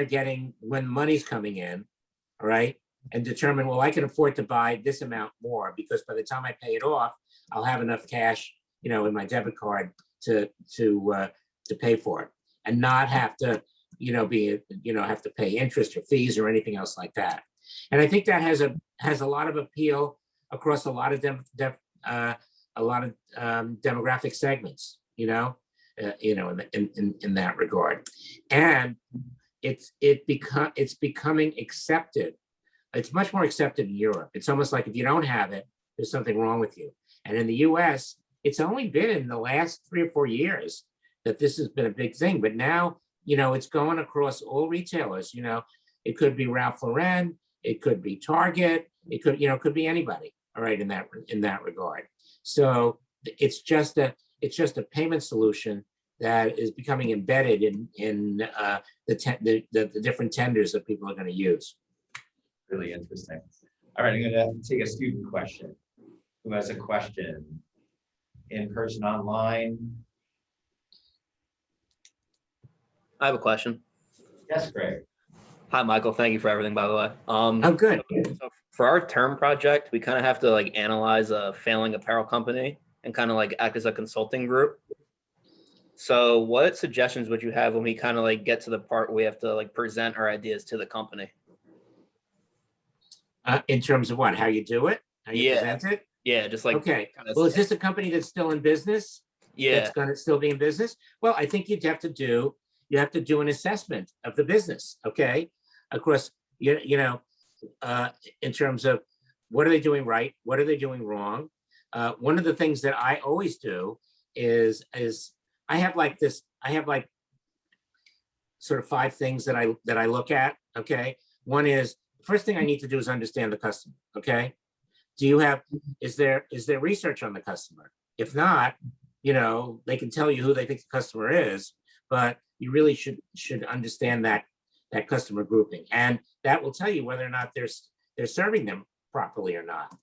money's coming in, all right, and determine, well, I can afford to buy this amount more because by the time I pay it off, I'll have enough cash, you know, in my debit card to pay for it, and not have to, you know, have to pay interest or fees or anything else like that. And I think that has a lot of appeal across a lot of demographic segments, you know, in that regard. And it's becoming accepted. It's much more accepted in Europe. It's almost like if you don't have it, there's something wrong with you. And in the US, it's only been in the last 3 or 4 years that this has been a big thing. But now, you know, it's going across all retailers. You know, it could be Ralph Lauren, it could be Target, it could be anybody. All right, in that regard. So it's just a payment solution that is becoming embedded in the different tenders that people are going to use. Really interesting. All right, I'm going to take a student question. Who has a question? In person, online? I have a question. Yes, Greg. Hi, Michael. Thank you for everything, by the way. Oh, good. So for our term project, we kind of have to like analyze a failing apparel company and kind of like act as a consulting group. So what suggestions would you have when we kind of like get to the part where we have to like present our ideas to the company? In terms of what? How you do it? How you present it? Yeah, just like okay. Kind of well, is this a company that's still in business? Yeah. That's going to still be in business? Well, I think you have to do an assessment of the business. Okay. Of course, in terms of what are they doing right? What are they doing wrong? One of the things that I always do is I have sort of 5 things that I look at. Okay. One is, first thing I need to do is understand the customer. Okay. Is there research on the customer? If not, you know, they can tell you who they think the customer is, but you really should understand that customer grouping, and that will tell you whether or not they're serving them properly or not.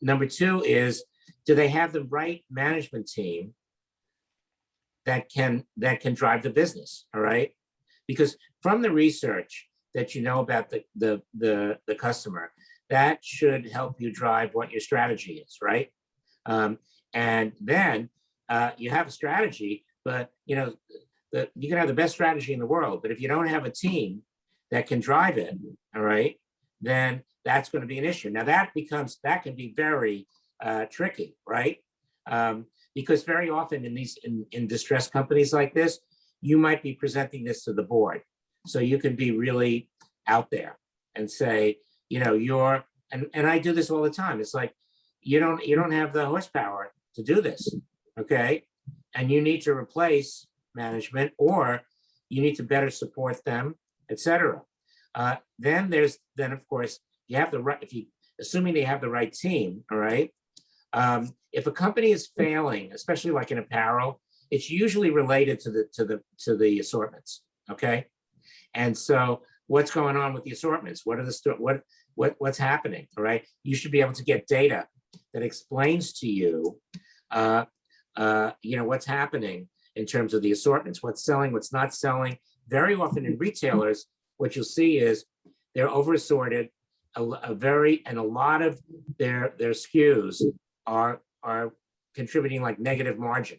Number 2 is, do they have the right management team that can drive the business. All right, because from the research that you know about the customer, that should help you drive what your strategy is, right? And then you have a strategy, but you know, you can have the best strategy in the world, but if you don't have a team that can drive it, all right, then that's going to be an issue. Now that can be very tricky, right? Because very often in distressed companies like this, you might be presenting this to the board. So you can be really out there and say, you know, and I do this all the time. It's like, you don't have the horsepower to do this, okay? And you need to replace management, or you need to better support them, etc. Then of course you have the right, assuming they have the right team, all right. If a company is failing, especially like in apparel, it's usually related to the assortments, okay. And so what's going on with the assortments? What are what's happening? All right. You should be able to get data that explains to you, you know, what's happening in terms of the assortments, what's selling, what's not selling. Very often in retailers, what you'll see is they're over assorted. A lot of their SKUs are contributing like negative margin.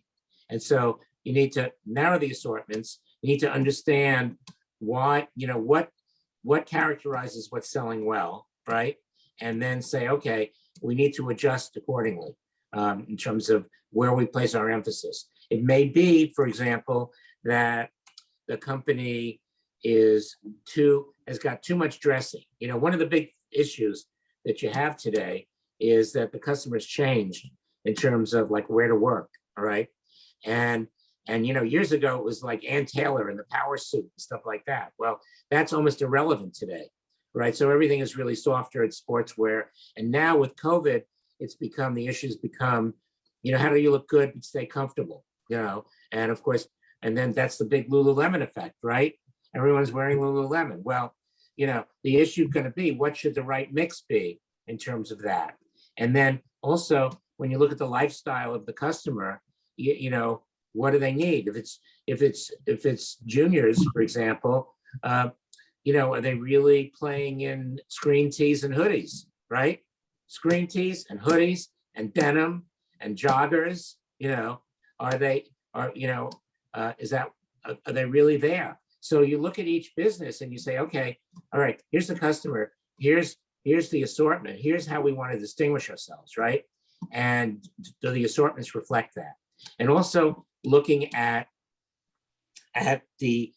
And so you need to narrow the assortments. You need to understand why, you know, what characterizes what's selling well, right? And then say, okay, we need to adjust accordingly in terms of where we place our emphasis. It may be, for example, that the company has got too much dressing. You know, one of the big issues that you have today is that the customers changed in terms of like where to work, all right? And you know, years ago it was like Ann Taylor in the power suit and stuff like that. Well, that's almost irrelevant today, right? So everything is really softer at sportswear. And now with COVID, the issues become, you know, how do you look good and stay comfortable, you know? And of course, and then that's the big Lululemon effect, right? Everyone's wearing Lululemon. Well, you know, the issue is going to be, what should the right mix be in terms of that? And then also, when you look at the lifestyle of the customer, you know, what do they need? If it's juniors, for example, you know, are they really playing in screen tees and hoodies, right? Screen tees and hoodies and denim and joggers, you know, are they really there? So you look at each business and you say, okay, all right, here's the customer, here's the assortment, here's how we want to distinguish ourselves, right? And do the assortments reflect that? And also looking at the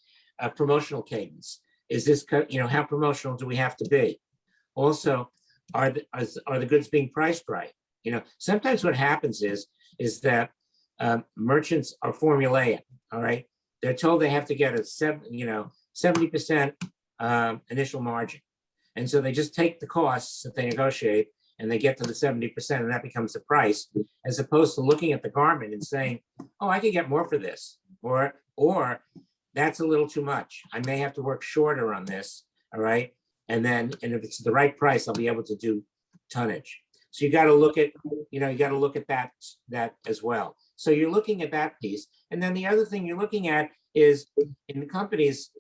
promotional cadence. Is this, you know, how promotional do we have to be? Also, are the goods being priced right? You know, sometimes what happens is that merchants are formulaic, all right? They're told they have to get a 70% initial margin. And so they just take the costs that they negotiate and they get to the 70% and that becomes the price, as opposed to looking at the garment and saying, oh, I could get more for this, or that's a little too much. I may have to work shorter on this, all right? And if it's the right price, I'll be able to do tonnage. So you got to look at, you know, you got to look at that as well. So you're looking at that piece. And then the other thing you're looking at is in the companies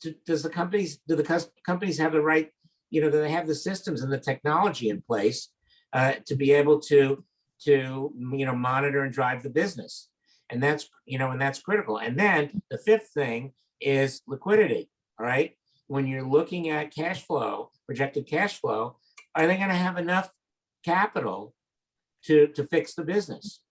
do the companies have the right, you know, do they have the systems and the technology in place to be able to, you know, monitor and drive the business? And that's, you know, and that's critical. And then the fifth thing is liquidity, all right? When you're looking at cash flow, projected cash flow, are they going to have enough capital to fix the business?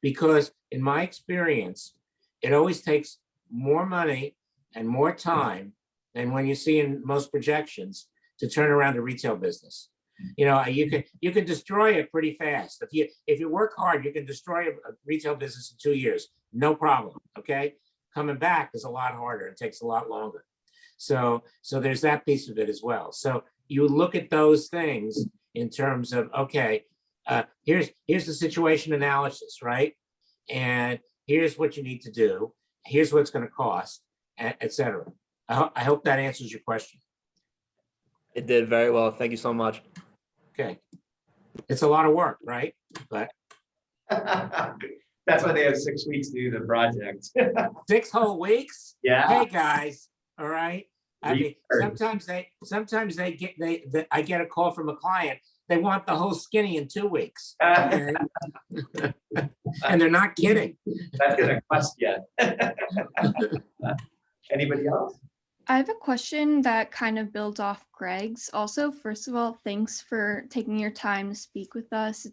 Because in my experience, it always takes more money and more time than when you see in most projections to turn around a retail business. You know, you can destroy it pretty fast. If you work hard, you can destroy a retail business in 2 years, no problem. Okay, coming back is a lot harder. It takes a lot longer. So there's that piece of it as well. So you look at those things in terms of, okay, here's the situation analysis, right? And here's what you need to do. Here's what it's going to cost, etc. I hope that answers your question. It did very well. Thank you so much. Okay. It's a lot of work, right? But That's why they have 6 weeks to do the project. 6 whole weeks? Yeah. Hey, guys, all right? I mean, Return. sometimes I get a call from a client, they want the whole skinny in 2 weeks, okay? And they're not kidding. That's gonna cost you. Anybody else? I have a question that kind of builds off Greg's. Also, first of all, thanks for taking your time to speak with us.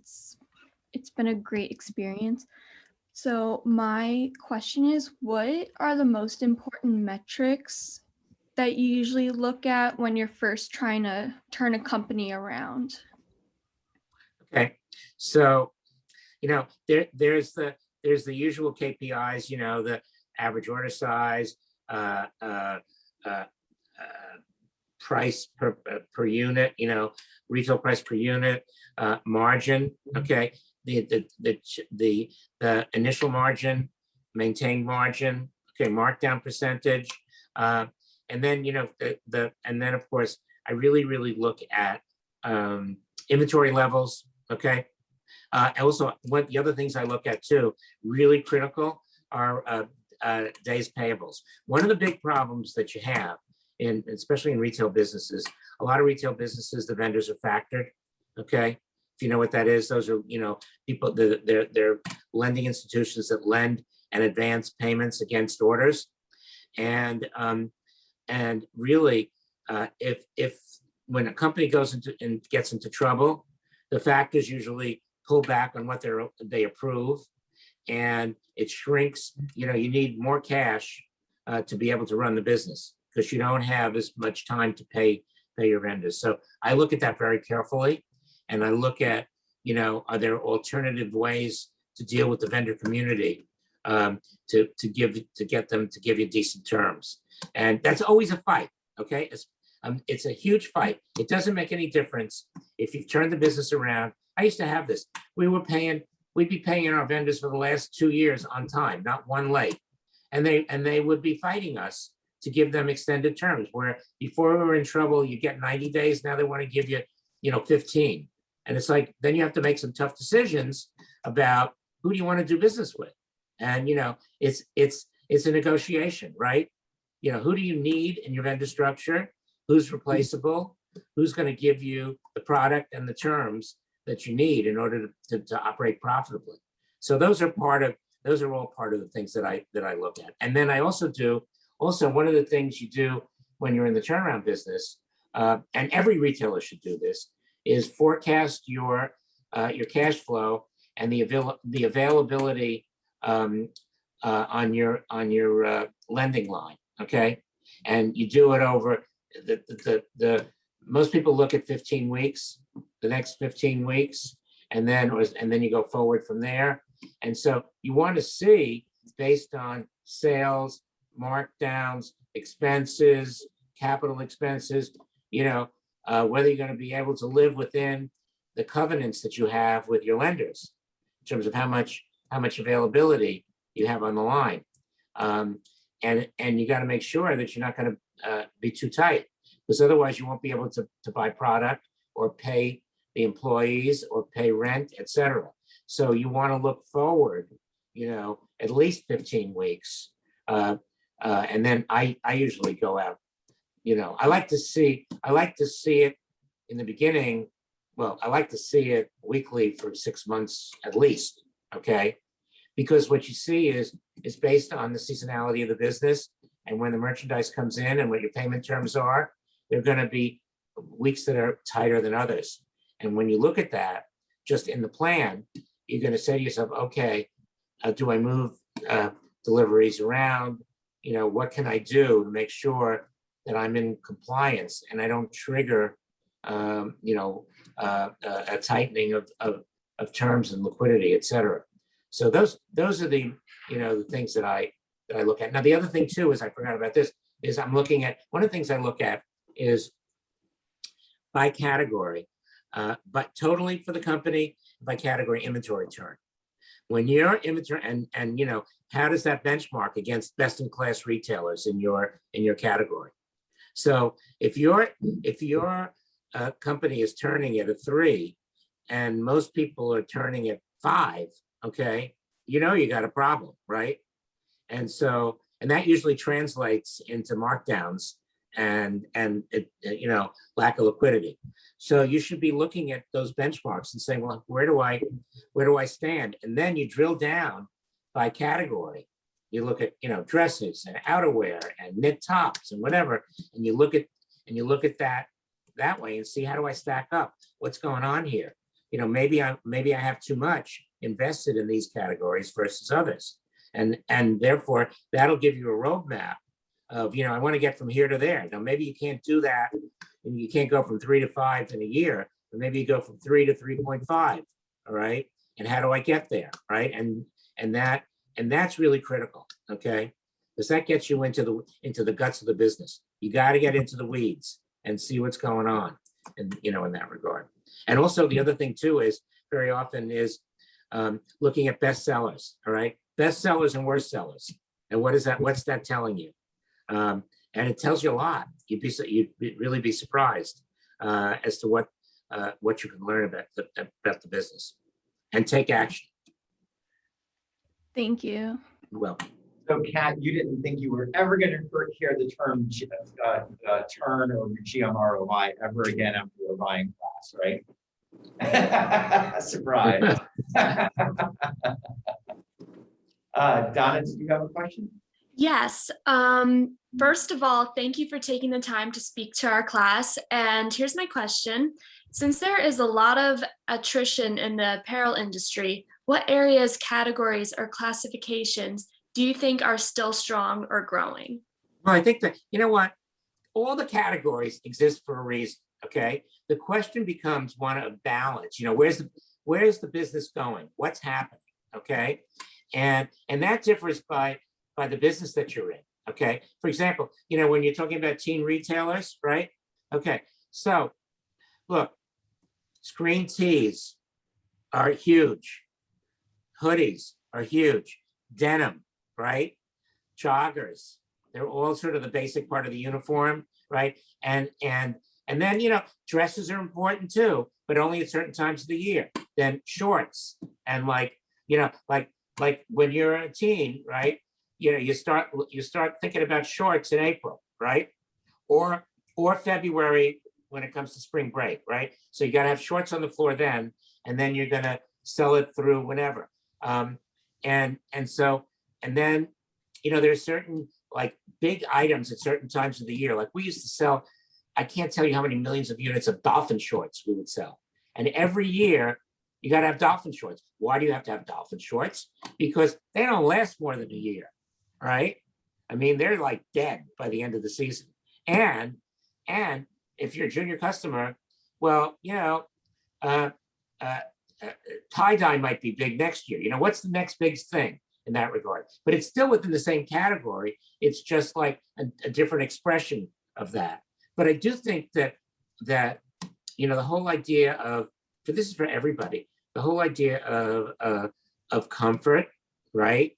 It's been a great experience. So my question is, what are the most important metrics that you usually look at when you're first trying to turn a company around? Okay, so, there's the usual KPIs, the average order size, price per unit, retail price per unit, margin, okay, the initial margin, maintained margin, okay, markdown percentage, and then and then of course I really look at inventory levels, okay. Also, the other things I look at too, really critical, are days payables. One of the big problems that you have, especially in retail businesses, a lot of retail businesses, the vendors are factored, okay? If you know what that is, those are, people, they're lending institutions that lend and advance payments against orders. And really, if when a company goes into and gets into trouble, the factors usually pull back on what they approve, and it shrinks. You need more cash to be able to run the business, because you don't have as much time to pay your vendors. So I look at that very carefully, and I look at, are there alternative ways to deal with the vendor community, to get them to give you decent terms. And that's always a fight, okay? It's a huge fight. It doesn't make any difference if you've turned the business around. I used to have this. We'd be paying our vendors for the last 2 years on time, not one late. And they would be fighting us to give them extended terms, where before we were in trouble, you get 90 days. Now they want to give you, 15. And it's like, then you have to make some tough decisions about who do you want to do business with? And, it's a negotiation, right? Who do you need in your vendor structure? Who's replaceable? Who's going to give you the product and the terms that you need in order to operate profitably? So those are all part of the things that I look at. And then I also one of the things you do when you're in the turnaround business, and every retailer should do this, is forecast your cash flow and the availability on your lending line, okay? And you do it over the most people look at 15 weeks, the next 15 weeks, and then you go forward from there. And so you want to see, based on sales, markdowns, expenses, capital expenses, whether you're going to be able to live within the covenants that you have with your lenders in terms of how much availability you have on the line. And you got to make sure that you're not going to be too tight, because otherwise you won't be able to buy product or pay the employees or pay rent, etc. So you want to look forward, at least 15 weeks. And then I usually go out, I like to see it in the beginning. Well, I like to see it weekly for 6 months at least, okay? Because what you see is based on the seasonality of the business, and when the merchandise comes in and what your payment terms are, there are going to be weeks that are tighter than others. And when you look at that, just in the plan, you're going to say to yourself, okay, do I move deliveries around? What can I do to make sure that I'm in compliance and I don't trigger, a tightening of terms and liquidity, et cetera. So those are the, the things that I look at. Now, the other thing too, is I forgot about this, is I'm looking at, one of the things I look at is by category, but totally for the company, by category inventory turn. When you're inventory, and how does that benchmark against best in class retailers in your category? So if your company is turning at a 3 and most people are turning at 5, okay, you know, you got a problem, right? And so, and that usually translates into markdowns and you know, lack of liquidity. So you should be looking at those benchmarks and saying, well, where do I stand? And then you drill down by category. You look at, you know, dresses and outerwear and knit tops and whatever, and you look at that way and see, how do I stack up? What's going on here? You know, maybe I have too much invested in these categories versus others. And therefore that'll give you a roadmap of, you know, I want to get from here to there. Now, maybe you can't do that and you can't go from 3 to 5 in a year, but maybe you go from 3 to 3.5. All right. And how do I get there? Right. And that's really critical. Okay. Because that gets you into the guts of the business. You got to get into the weeds and see what's going on. And, you know, in that regard. And also the other thing too is very often is looking at bestsellers. All right. Bestsellers and worst sellers. And what is that? What's that telling you? And it tells you a lot. You'd really be surprised as to what you can learn about the business and take action. Thank you. Well, So Kat, you didn't think you were ever going to hear the term turn or GMROI ever again after your buying class, right? Surprise. Donna, do you have a question? Yes. First of all, thank you for taking the time to speak to our class. And here's my question. Since there is a lot of attrition in the apparel industry, what areas, categories, or classifications do you think are still strong or growing? well, I think that, you know what? All the categories exist for a reason. Okay. The question becomes one of balance. You know, where's the business going? What's happening? Okay. And that differs by the business that you're in. Okay. For example, you know, when you're talking about teen retailers, right? Okay. So look, screen tees are huge. Hoodies are huge. Denim, right? Joggers, they're all sort of the basic part of the uniform, right? And then, you know, dresses are important too, but only at certain times of the year. Then shorts and like, you know, like when you're a teen, right? You know, you start thinking about shorts in April, right? Or February when it comes to spring break, right? So you got to have shorts on the floor then, and then you're gonna sell it through whenever. And then, you know, there's certain like big items at certain times of the year. Like we used to sell, I can't tell you how many millions of units of dolphin shorts we would sell. And every year you got to have dolphin shorts. Why do you have to have dolphin shorts? Because they don't last more than a year, right? I mean, they're like dead by the end of the season. And if you're a junior customer, well, you know, tie-dye might be big next year. You know, what's the next big thing in that regard? But it's still within the same category. It's just like a different expression of that. But I do think that you know, the whole idea of, so this is for everybody, the whole idea of comfort, right?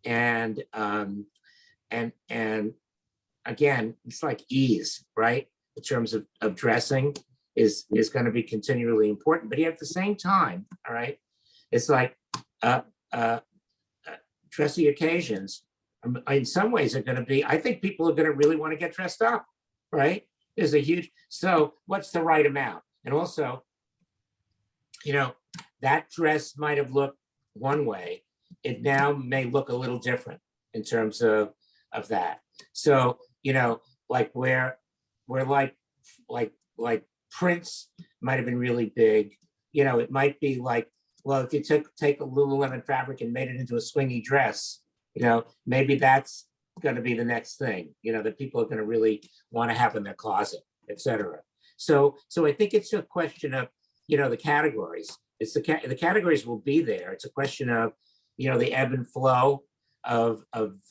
And again, it's like ease, right? In terms of dressing is going to be continually important. But yet at the same time, all right, it's like dressy occasions in some ways are going to be, I think people are going to really want to get dressed up, right? There's a huge, so what's the right amount? And also, you know, that dress might have looked one way. It now may look a little different in terms of that. So, you know, like where like prints might have been really big, you know, it might be like, well, if you take a Lululemon fabric and made it into a swingy dress, you know, maybe that's going to be the next thing, you know, that people are going to really want to have in their closet, etc. So I think it's a question of, you know, the categories. It's the categories will be there. It's a question of, you know, the ebb and flow of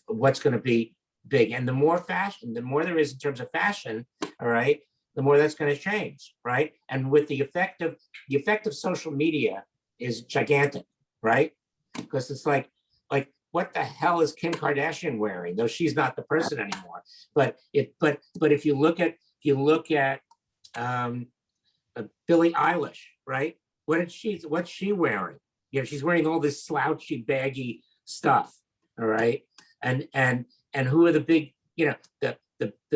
what's going to be big. And the more fashion, the more there is in terms of fashion, all right, the more that's going to change, right? And with the effect of social media is gigantic, right? Because it's like what the hell is Kim Kardashian wearing? Though she's not the person anymore. But if you look at Billie Eilish, right? What's she wearing? she's wearing all this slouchy, baggy stuff. All right. And who are the big, the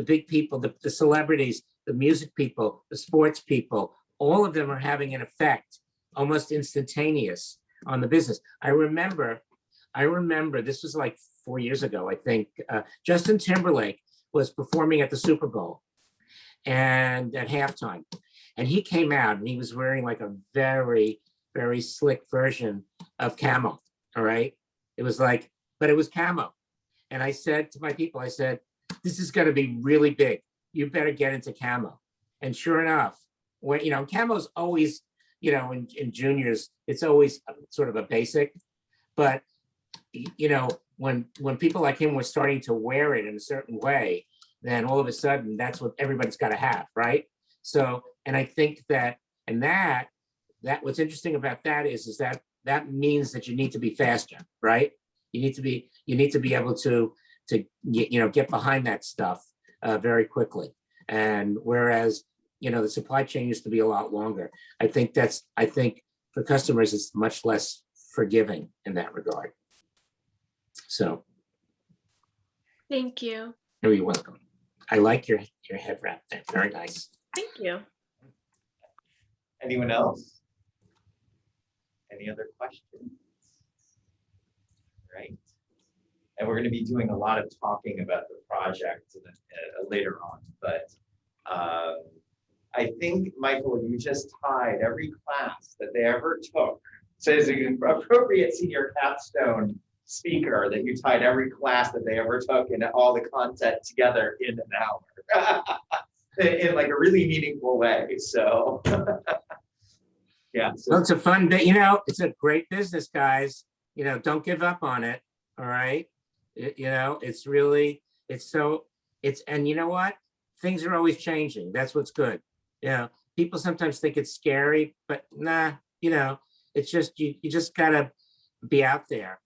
big people, the celebrities, the music people, the sports people, all of them are having an effect, almost instantaneous, on the business. I remember this was like 4 years ago, I think. Justin Timberlake was performing at the Super Bowl and at halftime. And he came out and he was wearing like a very, very slick version of camo. All right. It was like, but it was camo. And I said to my people, I said, this is going to be really big. You better get into camo. And sure enough, when, camo's always, in juniors, it's always sort of a basic, but when people like him were starting to wear it in a certain way, then all of a sudden that's what everybody's got to have, right? So, and I think that what's interesting about that is that means that you need to be faster, right? You need to be able to get behind that stuff very quickly. And whereas the supply chain used to be a lot longer, I think for customers it's much less forgiving in that regard. So Thank you. you're welcome. I like your head wrap there. Very nice. Thank you. Anyone else? Any other questions? Right. And we're going to be doing a lot of talking about the project later on, but I think, Michael, you just tied every class that they ever took. So as an appropriate senior capstone speaker, that you tied every class that they ever took and all the content together in an hour in like a really meaningful way. So yeah. Well, it's a fun bit, it's a great business, guys. Don't give up on it. All right. And you know what? Things are always changing. That's what's good. People sometimes think it's scary, but nah, it's just, you just gotta be out there,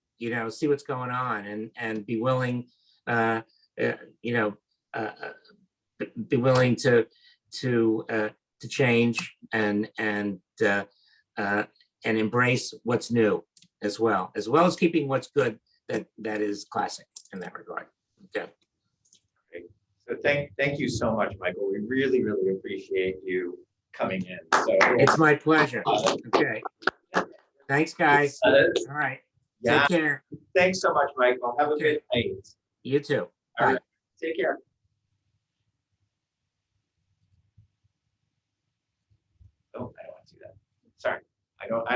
see what's going on and be willing, be willing to change and embrace what's new as well as keeping what's good that is classic in that regard. Okay. So thank you so much, Michael. We really, really appreciate you coming in. So It's my pleasure. Okay. Thanks, guys. All right. Yeah. Take care. Thanks so much, Michael. Have a good night. You too. All right. Take care. Oh, I don't want to do that. Sorry. I don't